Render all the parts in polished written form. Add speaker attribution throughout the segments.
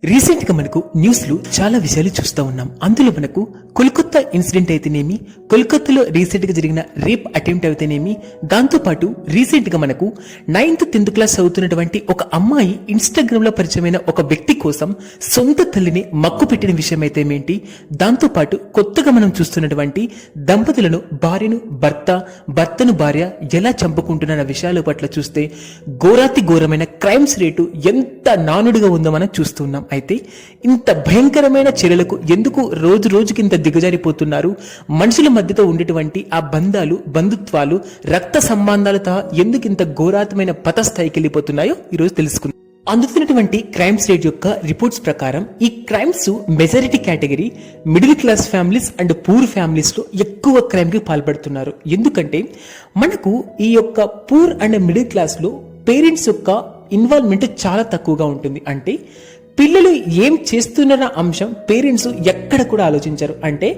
Speaker 1: Recent గా మనకు news లో చాలా విషయాలు చూస్తూ ఉన్నాం. అందులో మనకు కోల్కతా ఇన్సిడెంట్ అయితేనేమి, కోల్కతాలో రీసెంట్ గా జరిగిన రేప్ అటెంప్ట్ అయితేనేమి, దాంతో పాటు రీసెంట్ గా మనకు 9th 10th క్లాస్ చదువుతున్నటువంటి ఒక అమ్మాయి ఇన్స్టాగ్రామ్ లో పరిచయమైన ఒక వ్యక్తి కోసం సొంత తల్లిని మక్కు పెట్టిన విషయం అయితే ఏంటి, దాంతో పాటు కొత్తగా మనం చూస్తున్నటువంటి దంపతులను భర్తను భార్య ఎలా చంపుకుంటున్న విషయాల పట్ల చూస్తే ఘోరాతి ఘోరమైన క్రైమ్స్ రేటు ఎంత నానుడిగా ఉందో మనం చూస్తున్నాం. అయితే ఇంత భయంకరమైన చర్యలకు ఎందుకు రోజు రోజుకి ఇంత దిగజారిపోతున్నారు? మనుషుల మధ్యతో ఉండేటువంటి ఆ బంధాలు, బంధుత్వాలు, రక్త సంబంధాలతో ఎందుకు ఇంత ఘోరాతమైన పతస్థాయికి వెళ్ళిపోతున్నాయో ఈరోజు తెలుసుకుందాం. అందుతున్నటువంటి క్రైమ్స్ రేట్ యొక్క రిపోర్ట్స్ ప్రకారం ఈ crimes majority category middle class families and poor families లో ఎక్కువ క్రైమ్ కి పాల్పడుతున్నారు. ఎందుకంటే మనకు ఈ యొక్క పూర్ అండ్ మిడిల్ క్లాస్ లో పేరెంట్స్ యొక్క ఇన్వాల్వ్మెంట్ చాలా తక్కువగా ఉంటుంది. అంటే పిల్లలు ఏం చేస్తున్న అంశం పేరెంట్స్ ఎక్కడ కూడా ఆలోచించరు. అంటే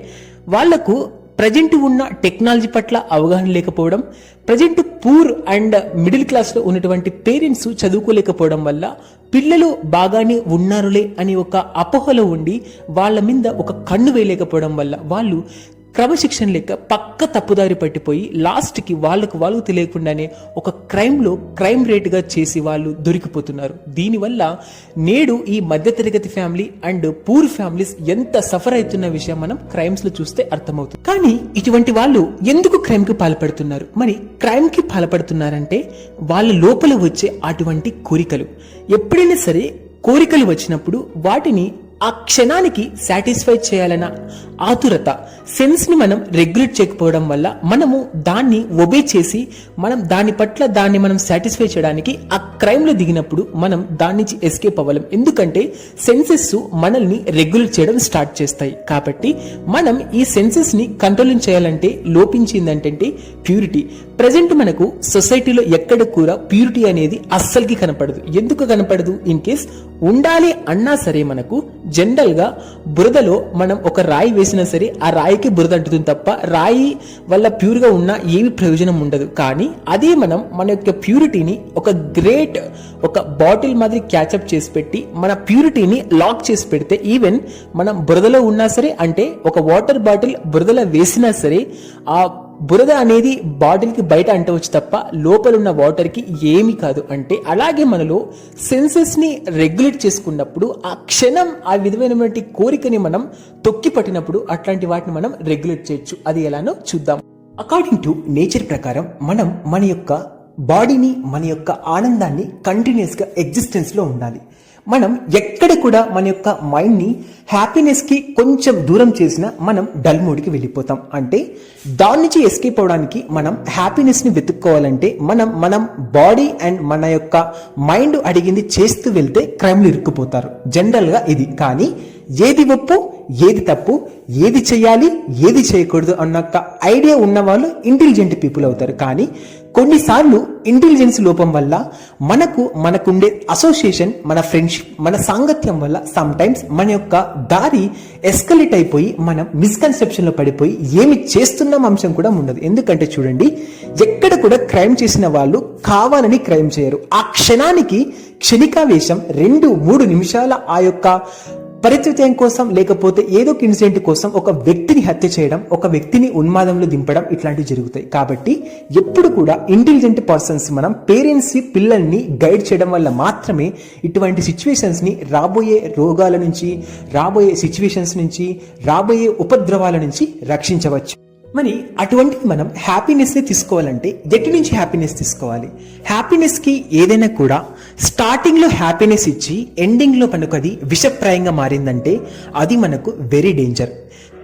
Speaker 1: వాళ్లకు ప్రజెంట్ ఉన్న టెక్నాలజీ పట్ల అవగాహన లేకపోవడం, present poor and middle class లో ఉన్నటువంటి పేరెంట్స్ చదువుకోలేకపోవడం వల్ల పిల్లలు బాగానే ఉన్నారులే అని ఒక అపోహలో ఉండి వాళ్ళ మీద ఒక కన్ను వేయలేకపోవడం వల్ల వాళ్ళు క్రమశిక్షణ లేక పక్క తప్పుదారి పట్టిపోయి లాస్ట్ కి వాళ్ళకు తెలియకుండానే ఒక క్రైమ్ రేటుగా చేసి వాళ్ళు దొరికిపోతున్నారు. దీనివల్ల నేడు ఈ మధ్యతరగతి ఫ్యామిలీ అండ్ పూర్ ఫ్యామిలీస్ ఎంత సఫర్ అవుతున్న విషయం మనం క్రైమ్స్ లో చూస్తే అర్థమవుతుంది. కానీ ఇటువంటి వాళ్ళు ఎందుకు క్రైమ్ కి పాల్పడుతున్నారు? మరి క్రైమ్ కి పాల్పడుతున్నారంటే వాళ్ళ లోపల వచ్చే అటువంటి కోరికలు, ఎప్పుడైనా సరే కోరికలు వచ్చినప్పుడు వాటిని ఆ క్షణానికి సాటిస్ఫై చేయాలన్న ఆతురత, సెన్స్ ని మనం రెగ్యులేట్ చేయకపోవడం వల్ల మనము దాన్ని ఒబే చేసి దాన్ని మనం సాటిస్ఫై చేయడానికి ఆ క్రైమ్ లో దిగినప్పుడు మనం దాని నుంచి ఎస్కేప్ అవ్వలేం. ఎందుకంటే సెన్సెస్ మనల్ని రెగ్యులేట్ చేయడం స్టార్ట్ చేస్తాయి. కాబట్టి మనం ఈ సెన్సెస్ ని కంట్రోలింగ్ చేయాలంటే లోపించిందంటే ప్యూరిటీ. ప్రజెంట్ మనకు సొసైటీలో ఎక్కడ కూడా ప్యూరిటీ అనేది అస్సలకి కనపడదు. ఎందుకు కనపడదు? ఇన్ కేస్ ఉండాలి అన్నా సరే మనకు జనరల్ గా బురదలో మనం ఒక రాయి వేసినా సరే ఆ రాయికి బురద అంటుతుంది తప్ప రాయి వల్ల ప్యూర్ గా ఉన్నా ఏమి ప్రయోజనం ఉండదు. కానీ అదే మనం మన యొక్క ప్యూరిటీని ఒక బాటిల్ మాదిరి క్యాచప్ చేసి పెట్టి మన ప్యూరిటీని లాక్ చేసి పెడితే ఈవెన్ మనం బురదలో ఉన్నా సరే, అంటే ఒక వాటర్ బాటిల్ బురదలో వేసినా సరే ఆ బురద అనేది బాటిల్ కి బయట అంటవచ్చు తప్ప లోపల ఉన్న వాటర్ కి ఏమి కాదు. అంటే అలాగే మనలో సెన్సెస్ ని రెగ్యులేట్ చేసుకున్నప్పుడు ఆ క్షణం ఆ విధమైనటువంటి కోరికని మనం తొక్కి పట్టినప్పుడు అట్లాంటి వాటిని మనం రెగ్యులేట్ చేయొచ్చు. అది ఎలానో చూద్దాం. అకార్డింగ్ టు నేచర్ ప్రకారం మనం మన యొక్క బాడీని, మన యొక్క ఆనందాన్ని కంటిన్యూస్ గా ఎగ్జిస్టెన్స్ లో ఉండాలి. మనం ఎక్కడ కూడా మన యొక్క మైండ్ ని హ్యాపీనెస్ కి కొంచెం దూరం చేసినా మనం డల్ మోడ్కి వెళ్ళిపోతాం. అంటే దాని నుంచి ఎస్కేప్ అవడానికి మనం హ్యాపీనెస్ ని వెతుక్కోవాలంటే మనం బాడీ అండ్ మన యొక్క మైండ్ అడిగింది చేస్తూ వెళ్తే క్రైమ్ లో ఇరుక్కుపోతారు జనరల్ గా ఇది. కానీ ఏది ఒప్పు, ఏది తప్పు, ఏది చేయాలి, ఏది చేయకూడదు అన్న ఐడియా ఉన్న వాళ్ళు ఇంటెలిజెంట్ పీపుల్ అవుతారు. కానీ కొన్నిసార్లు ఇంటెలిజెన్స్ లోపం వల్ల మనకుండే అసోసియేషన్, మన ఫ్రెండ్షిప్, మన సాంగత్యం వల్ల సమ్ టైమ్స్ మన యొక్క దారి ఎస్కలేట్ అయిపోయి మనం మిస్కన్సెప్షన్ లో పడిపోయి ఏమి చేస్తున్నాం అంశం కూడా ఉండదు. ఎందుకంటే చూడండి, ఎక్కడ కూడా క్రైమ్ చేసిన వాళ్ళు కావాలని క్రైమ్ చేయరు. ఆ క్షణానికి క్షణికావేశం 2-3 నిమిషాల ఆ యొక్క పరిస్థితి కోసం, లేకపోతే ఏదో ఒక ఇన్సిడెంట్ కోసం ఒక వ్యక్తిని హత్య చేయడం, ఒక వ్యక్తిని ఉన్మాదంలో దింపడం ఇట్లాంటివి జరుగుతాయి. కాబట్టి ఎప్పుడు కూడా ఇంటెలిజెంట్ పర్సన్స్ మనం పేరెంట్స్ పిల్లల్ని గైడ్ చేయడం వల్ల మాత్రమే ఇటువంటి సిచ్యువేషన్స్ ని, రాబోయే రోగాల నుంచి, రాబోయే సిచ్యువేషన్స్ నుంచి, రాబోయే ఉపద్రవాల నుంచి రక్షించవచ్చు. మరి అటువంటిది మనం హ్యాపీనెస్ ని తీసుకోవాలంటే ఎటు నుంచి హ్యాపీనెస్ తీసుకోవాలి? హ్యాపీనెస్ కి ఏదైనా కూడా స్టార్టింగ్ లో హ్యాపీనెస్ ఇచ్చి ఎండింగ్ లో మనకు అది విషప్రాయంగా మారిందంటే అది మనకు వెరీ డేంజర్.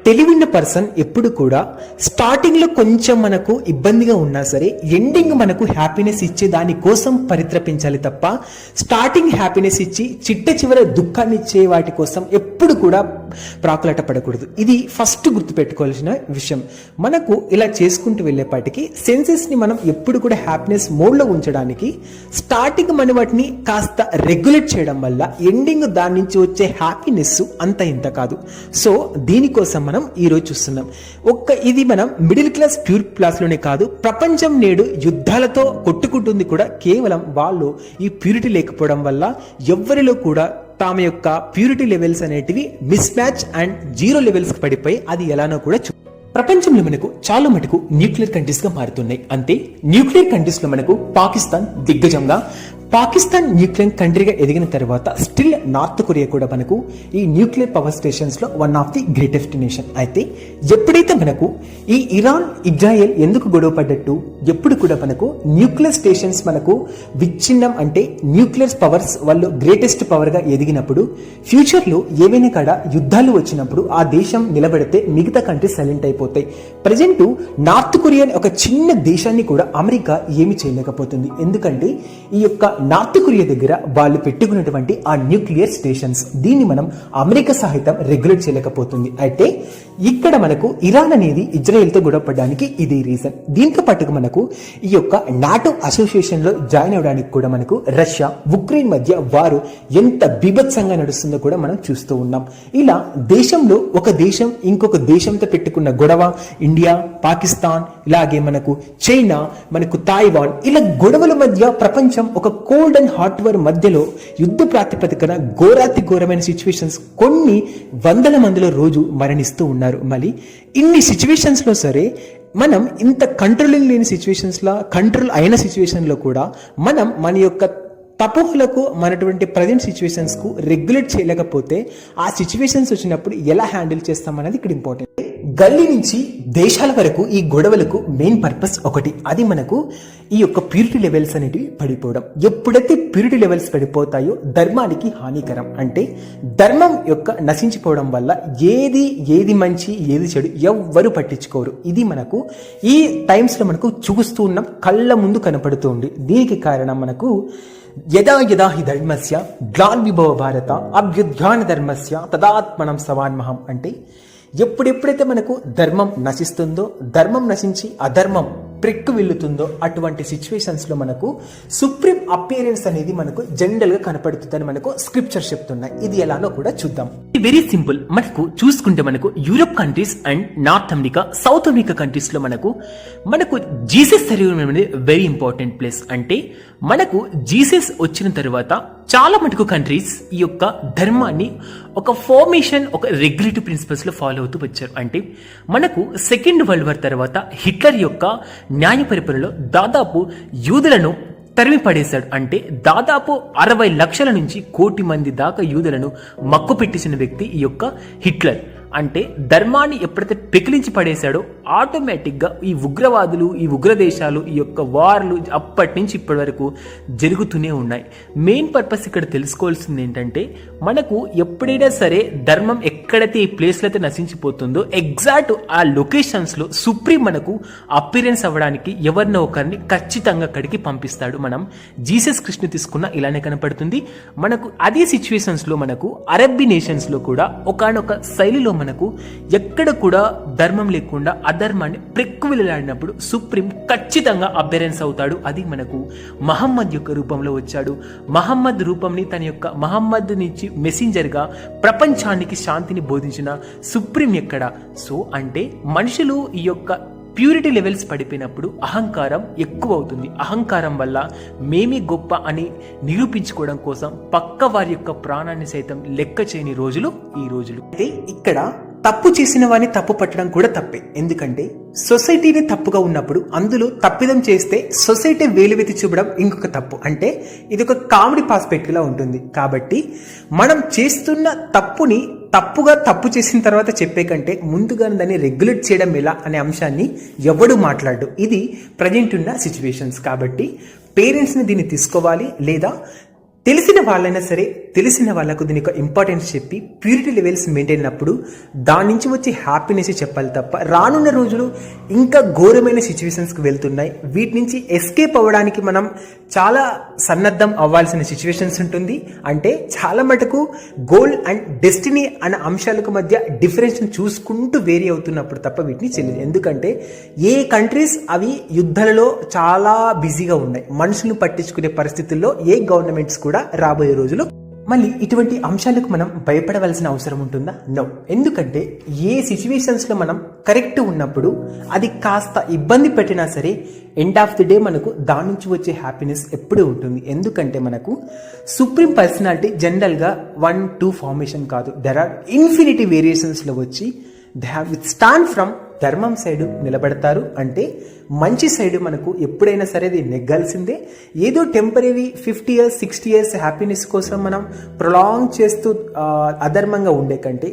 Speaker 1: తెలివిన్న పర్సన్ ఎప్పుడు కూడా స్టార్టింగ్ లో కొంచెం మనకు ఇబ్బందిగా ఉన్నా సరే ఎండింగ్ మనకు హ్యాపీనెస్ ఇచ్చే దాని కోసం పరిత్రపించాలి తప్ప స్టార్టింగ్ హ్యాపీనెస్ ఇచ్చి చిట్ట చివర దుఃఖాన్ని ఇచ్చే వాటి కోసం ఎప్పుడు కూడా ప్రాకులాట పడకూడదు. ఇది ఫస్ట్ గుర్తుపెట్టుకోవాల్సిన విషయం. మనకు ఇలా చేసుకుంటూ వెళ్ళేపాటికి సెన్సెస్ ని మనం ఎప్పుడు కూడా హ్యాపీనెస్ మోడ్ లో ఉంచడానికి స్టార్టింగ్ మనం వాటిని కాస్త రెగ్యులేట్ చేయడం వల్ల ఎండింగ్ దాని నుంచి వచ్చే హ్యాపీనెస్ అంత ఇంత కాదు. సో దీనికోసం మనం ఈ రోజు చూస్తున్నాం. ఇది మనం మిడిల్ క్లాస్, ప్యూర్ క్లాస్ లోనే కాదు, ప్రపంచం నేడు యుద్ధాలతో కొట్టుకుంటుంది కూడా కేవలం వాళ్ళు ఈ ప్యూరిటీ లేకపోవడం వల్ల. ఎవ్వరిలో కూడా తమ యొక్క ప్యూరిటీ లెవెల్స్ అనేటివి miss match and zero levels కి పడిపోయి అది ఎలానో కూడా ప్రపంచంలో మనకు చాలా మటుకు న్యూక్లియర్ కంట్రీస్ గా మారుతున్నాయి. అంతే న్యూక్లియర్ కంట్రీస్ లో మనకు పాకిస్తాన్ దిగ్గజంగా, పాకిస్తాన్ న్యూక్లియర్ కంట్రీగా ఎదిగిన తర్వాత స్టిల్ నార్త్ కొరియా కూడా మనకు ఈ న్యూక్లియర్ పవర్ స్టేషన్స్ లో one of the greatest nation. అయితే ఎప్పుడైతే మనకు ఈ ఇరాన్ ఇజ్రాయెల్ ఎందుకు గొడవ పడ్డట్టు, ఎప్పుడు కూడా మనకు న్యూక్లియర్ స్టేషన్స్ మనకు విచ్ఛిన్నం అంటే న్యూక్లియర్ పవర్స్ వాళ్ళు గ్రేటెస్ట్ పవర్ గా ఎదిగినప్పుడు ఫ్యూచర్ లో ఏవైనా కాడ యుద్ధాలు వచ్చినప్పుడు ఆ దేశం నిలబడితే మిగతా కంట్రీస్ సైలెంట్ అయిపోతాయి. ప్రజెంట్ నార్త్ కొరియా ఒక చిన్న దేశాన్ని కూడా అమెరికా ఏమి చేయలేకపోతుంది. ఎందుకంటే ఈ యొక్క నార్త్ కొరియా దగ్గర వాళ్ళు పెట్టుకున్నటువంటి ఆ న్యూక్లియర్ స్టేషన్స్, దీన్ని మనం అమెరికా సహితం రెగ్యులేట్ చేయలేకపోతుంది. అయితే ఇక్కడ మనకు ఇరాన్ అనేది ఇజ్రాయెల్ తో గొడవపడడానికి ఇది రీజన్. దీంతో పాటుగా మనకు ఈ యొక్క నాటో అసోసియేషన్ లో జాయిన్ అవడానికి కూడా మనకు రష్యా ఉక్రెయిన్ మధ్య వారు ఎంత బీభత్సంగా నడుస్తుందో కూడా మనం చూస్తూ ఉన్నాం. ఇలా దేశంలో ఒక దేశం ఇంకొక దేశంతో పెట్టుకున్న గొడవ, ఇండియా, పాకిస్తాన్, ఇలాగే మనకు చైనా, మనకు తాయివాన్, ఇలా గొడవల మధ్య ప్రపంచం ఒక కోల్డ్ అండ్ హాట్ వార్ మధ్యలో యుద్ధ ప్రాతిపదికన ఘోరాతి ఘోరమైన సిచ్యువేషన్స్ కొన్ని వందల మందిలో రోజు మరణిస్తూ ఉన్నారు. మళ్ళీ ఇన్ని సిచ్యువేషన్స్ లో సరే మనం ఇంత కంట్రోలింగ్ లేని సిచ్యువేషన్స్ లా కంట్రోల్ అయిన సిచ్యువేషన్ లో కూడా మనం మన యొక్క తపోహలకు మనటువంటి ప్రజెంట్ సిచ్యువేషన్స్ కు రెగ్యులేట్ చేయలేకపోతే ఆ సిచ్యువేషన్స్ వచ్చినప్పుడు ఎలా హ్యాండిల్ చేస్తాం అనేది ఇక్కడ ఇంపార్టెంట్. గల్లీ నుంచి దేశాల వరకు ఈ గొడవలకు మెయిన్ పర్పస్ ఒకటి, అది మనకు ఈ యొక్క ప్యూరిటీ లెవెల్స్ అనేటివి పడిపోవడం. ఎప్పుడైతే ప్యూరిటీ లెవెల్స్ పడిపోతాయో ధర్మానికి హానికరం. అంటే ధర్మం యొక్క నశించిపోవడం వల్ల ఏది మంచి ఏది చెడు ఎవ్వరు పట్టించుకోరు. ఇది మనకు ఈ టైమ్స్ లో మనకు చూస్తూ ఉన్నాం, కళ్ళ ముందు కనపడుతూ ఉంది. దీనికి కారణం మనకు యదా యదా హి ధర్మస్య గ్లాన్విభవ భారత అభ్యుద్ధాన ధర్మస్య తదాత్మనం సవాన్మహం. అంటే ఎప్పుడెప్పుడైతే మనకు ధర్మం నశిస్తుందో, ధర్మం నశించి అధర్మం ప్రెక్కు వెళ్తుందో అటువంటి సిచ్యువేషన్స్ లో మనకు సుప్రీం అపియరెన్స్ అనేది మనకు జనరల్ గా కనపడుతుందని మనకు స్క్రిప్చర్స్ చెప్తున్నాయి. ఇది ఎలానో కూడా చూద్దాం. Very simple. మనకు చూసుకుంటే మనకు Europe countries and north America, south America countries లో మనకు జీసస్ శరీరం అనేది వెరీ ఇంపార్టెంట్ ప్లేస్. అంటే మనకు జీసస్ వచ్చిన తర్వాత చాలా మటుకు కంట్రీస్ ఈ యొక్క ధర్మాన్ని ఒక ఫార్మేషన్, ఒక రెగ్యులేటివ్ ప్రిన్సిపల్స్ లో ఫాలో అవుతూ వచ్చారు. అంటే మనకు సెకండ్ వరల్డ్ వార్ తర్వాత హిట్లర్ యొక్క న్యాయ పరిపాలనలో దాదాపు యూదులను తరిమి పడేశాడు. అంటే దాదాపు 60 లక్షల నుంచి 1 కోటి మంది దాకా యూదులను మక్కు పెట్టించిన వ్యక్తి ఈ యొక్క హిట్లర్. అంటే ధర్మాన్ని ఎప్పుడైతే పెకిలించి పడేశాడో ఆటోమేటిక్ గా ఈ ఉగ్రవాదులు, ఈ ఉగ్ర దేశాలు, ఈ యొక్క వార్లు అప్పటి నుంచి ఇప్పటి వరకు జరుగుతూనే ఉన్నాయి. మెయిన్ పర్పస్ ఇక్కడ తెలుసుకోవాల్సింది ఏంటంటే మనకు ఎప్పుడైనా సరే ధర్మం ఎక్కడైతే ఈ ప్లేస్ లో అయితే నశించిపోతుందో ఎగ్జాక్ట్ ఆ లొకేషన్స్ లో సుప్రీం మనకు అపిరెన్స్ అవ్వడానికి ఎవరినో ఒకరిని ఖచ్చితంగా అక్కడికి పంపిస్తాడు. మనం జీసస్ కృష్ణ తీసుకున్న ఇలానే కనపడుతుంది. మనకు అదే సిచ్యువేషన్స్ లో మనకు అరబ్బీ నేషన్స్ లో కూడా ఒకానొక శైలిలో మనకు ఎక్కడ కూడా ధర్మం లేకుండా అధర్మాన్ని ప్రెక్కు వెళ్ళాడినప్పుడు సుప్రీం ఖచ్చితంగా అబెరెన్స్ అవుతాడు. అది మనకు మహమ్మద్ యొక్క రూపంలో వచ్చాడు. మహమ్మద్ రూపంని తన యొక్క మహమ్మద్ నుంచి మెసెంజర్ గా ప్రపంచానికి శాంతిని బోధించిన సుప్రీం ఎక్కడ? సో అంటే మనుషులు ఈ యొక్క ప్యూరిటీ లెవెల్స్ పడిపోయినప్పుడు అహంకారం ఎక్కువ అవుతుంది. అహంకారం వల్ల మేమే గొప్ప అని నిరూపించుకోవడం కోసం పక్క వారి యొక్క ప్రాణాన్ని సైతం లెక్క చేయని రోజులు ఈ రోజులు. అయితే ఇక్కడ తప్పు చేసిన వారిని తప్పు పట్టడం కూడా తప్పే. ఎందుకంటే సొసైటీని తప్పుగా ఉన్నప్పుడు అందులో తప్పిదం చేస్తే సొసైటీ వేలువెత్తి చూపడం ఇంకొక తప్పు. అంటే ఇది ఒక కామెడీ పర్స్పెక్టివ్ లా ఉంటుంది. కాబట్టి మనం చేస్తున్న తప్పుని తప్పుగా తప్పు చేసిన తర్వాత చెప్పే కంటే ముందుగానే దాన్ని రెగ్యులేట్ చేయడం ఎలా అనే అంశాన్ని ఎవడు మాట్లాడు. ఇది ప్రజెంట్ ఉన్న సిచ్యువేషన్స్. కాబట్టి పేరెంట్స్ని దీన్ని తీసుకోవాలి, లేదా తెలిసిన వాళ్ళైనా సరే తెలిసిన వాళ్ళకు దీని యొక్క ఇంపార్టెన్స్ చెప్పి ప్యూరిటీ లెవెల్స్ మెయింటైన్ అయినప్పుడు దాని నుంచి వచ్చి హ్యాపీనెస్ చెప్పాలి తప్ప రానున్న రోజులు ఇంకా ఘోరమైన సిచ్యువేషన్స్కి వెళ్తున్నాయి. వీటి నుంచి ఎస్కేప్ అవ్వడానికి మనం చాలా సన్నద్ధం అవ్వాల్సిన సిచ్యువేషన్స్ ఉంటుంది. అంటే చాలా మటుకు గోల్ అండ్ డెస్టినీ అనే అంశాలకు మధ్య డిఫరెన్స్ చూసుకుంటూ వేరీ అవుతున్నప్పుడు తప్ప వీటిని చెల్లింది. ఎందుకంటే ఏ కంట్రీస్ అవి యుద్ధాలలో చాలా బిజీగా ఉన్నాయి. మనుషులను పట్టించుకునే పరిస్థితుల్లో ఏ గవర్నమెంట్స్ కూడా రాబోయే రోజులు మళ్ళీ ఇటువంటి అంశాలకు మనం భయపడవలసిన అవసరం ఉంటుందా? నో. ఎందుకంటే ఏ సిచ్యువేషన్స్లో మనం కరెక్ట్ ఉన్నప్పుడు అది కాస్త ఇబ్బంది పెట్టినా సరే ఎండ్ ఆఫ్ ది డే మనకు దాని నుంచి వచ్చే హ్యాపీనెస్ ఎప్పుడూ ఉంటుంది. ఎందుకంటే మనకు సుప్రీం పర్సనాలిటీ జనరల్గా 1-2 ఫార్మేషన్ కాదు, దెర్ ఆర్ ఇన్ఫినిటీ వేరియేషన్స్లో వచ్చి they have with stand from ధర్మం సైడు నిలబడతారు. అంటే మంచి సైడు మనకు ఎప్పుడైనా సరే అది నెగ్గాల్సిందే. ఏదో టెంపరీ 50 years 60 years హ్యాపీనెస్ కోసం మనం ప్రొలాంగ్ చేస్తూ అధర్మంగా ఉండే కంటే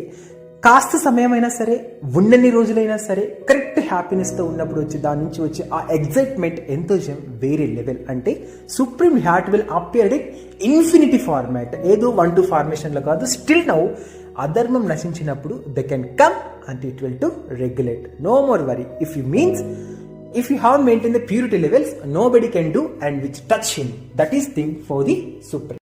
Speaker 1: కాస్త సమయమైనా సరే ఉన్నన్ని రోజులైనా సరే కరెక్ట్ హ్యాపీనెస్తో ఉన్నప్పుడు వచ్చి దాని నుంచి వచ్చి ఆ ఎగ్జైట్మెంట్ ఎంతోజం వేరే లెవెల్. అంటే supreme heart will appeared in infinity format, ఏదో 1-2 ఫార్మేషన్లో కాదు. స్టిల్ నౌ అధర్మం నశించినప్పుడు they can come and it will to regulate. No more worry. If you have maintained the purity levels, nobody can do and which touch him. That is thing for the supreme.